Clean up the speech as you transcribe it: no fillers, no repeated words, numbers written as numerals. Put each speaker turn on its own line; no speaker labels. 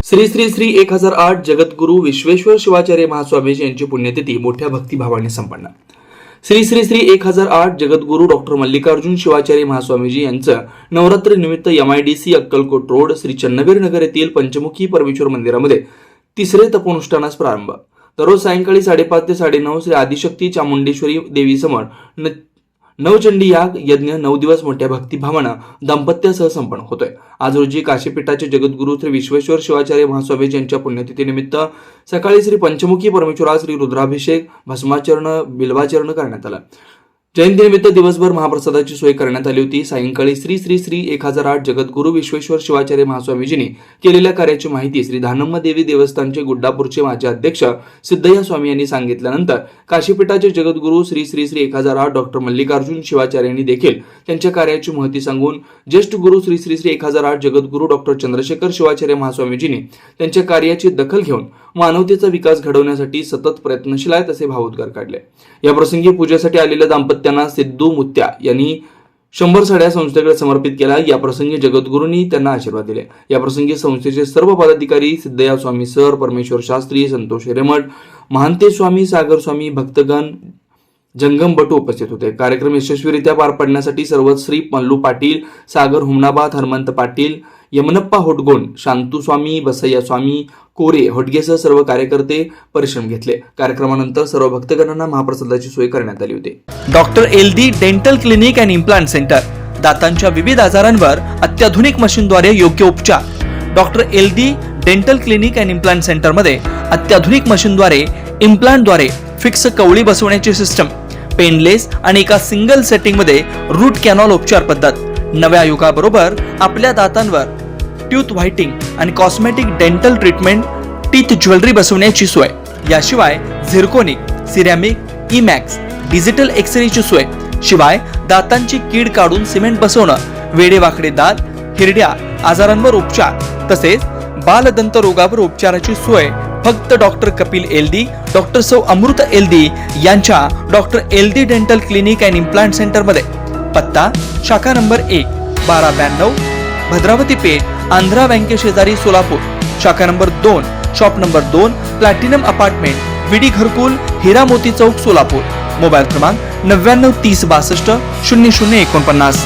श्री श्री श्री 1008 जगद्गुरु विश्वेश्वर शिवाचार्य महास्वामीजी यांची पुण्यतिथी मोठ्या भक्तिभावाने संपन्न. श्री श्री श्री 1008 जगद्गुरु डॉक्टर मल्लिकार्जुन शिवाचार्य महास्वामीजी यांचं नवरात्री निमित्त MIDC अक्कलकोट रोड श्री चन्नवीर नगर येथील पंचमुखी परमेश्वर मंदिरामध्ये तिसरे तपोनुष्ठानास प्रारंभ. दररोज सायंकाळी 5:30 ते 9:30 श्री आदिशक्ती चामुंडेश्वरी देवी समोर नवचंडी याग यज्ञ 9 दिवस मोठ्या भक्तिभावानं दाम्पत्यासह संपन्न होतोय. आज रोजी काशीपीठाचे जगद्गुरु श्री विश्वेश्वर शिवाचार्य महास्वामीजी यांच्या पुण्यतिथीनिमित्त सकाळी श्री पंचमुखी परमेश्वरास श्री रुद्राभिषेक भस्माचरण बिल्वाचरण करण्यात आलं. जयंतीनिमित्त दिवसभर महाप्रसादाची सोय करण्यात आली होती. सायंकाळी श्री श्री श्री 1008 जगद्गुरु विश्वेश्वर शिवाचार्य महास्वामीजींनी केलेल्या कार्याची माहिती श्री धानम्मा देवी देवस्थानचे गुड्डापूरचे माजी अध्यक्ष सिद्धय्या स्वामी यांनी सांगितल्यानंतर काशीपीठाचे जगद्गुरु श्री श्री श्री 1008 डॉक्टर मल्लिकार्जुन शिवाचार्य यांनी देखील त्यांच्या कार्याची महती सांगून ज्येष्ठ गुरु श्री श्री श्री 1008 जगद्गुरु डॉक्टर चंद्रशेखर शिवाचार्य महास्वामीजींनी त्यांच्या कार्याची दखल घेऊन मानवतेचा विकास घडवण्यासाठी सतत प्रयत्नशील आहेत असे भावोद्गार काढले. या प्रसंगी पूजेसाठी आलेल्या दाम्पत्यांना सिद्धू मुत्या यांनी 100 साड्या संस्थेकडे समर्पित केल्या. या प्रसंगी जगद्गुरूंनी त्यांना आशीर्वाद दिले. या प्रसंगी संस्थेचे सर्व पदाधिकारी सिद्धय्या स्वामी सर, परमेश्वर शास्त्री, संतोष हिरेमठ, महांते स्वामी, सागर स्वामी, भक्तगण, जंगम बटू उपस्थित होते. कार्यक्रम यशस्वीरित्या पार पाडण्यासाठी सर्वश्री मल्लू पाटील, सागर हुमनाबाद, हनुमंत पाटील, यमनप्पा होटगोण, शांतू स्वामी, बसय्या स्वामी, कोरे होटगेसह सर्व कार्यकर्ते परिश्रम घेतले. कार्यक्रमानंतर सर्व भक्तगणांना महाप्रसादाची सोय करण्यात आली होती.
Doctor LD dental clinic and implant centre, दातांच्या विविध आजारांवर अत्याधुनिक मशीनद्वारे योग्य उपचार. Doctor LD dental clinic and implant centre मध्ये अत्याधुनिक मशीनद्वारे इम्प्लांटद्वारे फिक्स कवळी बसवण्याची सिस्टम, पेनलेस आणि एका सिंगल सेटिंग मध्ये रूट कॅनॉल उपचार पद्धत. नव्या युगाबरोबर आपल्या दातांवर ट्यूथ व्हाइटिंग आणि cosmetic dental treatment, teeth jewellery बसवण्याची सोय. याशिवाय झिरकोनिक, सिरॅमिक, इमॅक्स, डिजिटल एक्सरेची सोय. शिवाय दातांची कीड काढून सिमेंट बसवणं, वेडेवाकडे दात, हिरड्या आजारांवर उपचार तसेच बालदंत रोगावर उपचाराची सोय फक्त डॉक्टर कपिल LD, डॉक्टर सौ अमृत LD यांच्या doctor LD dental clinic and implant centre मध्ये. पत्ता शाखा नंबर 1, 1292 भद्रावती पेठ, आंध्रा बँके शेजारी सोलापूर. शाखा number 2, shop number 2, platinum apartment, विडी घरकुल, हिरा मोती चौक, सोलापूर. मोबाईल क्रमांक 99 30 62 00 49.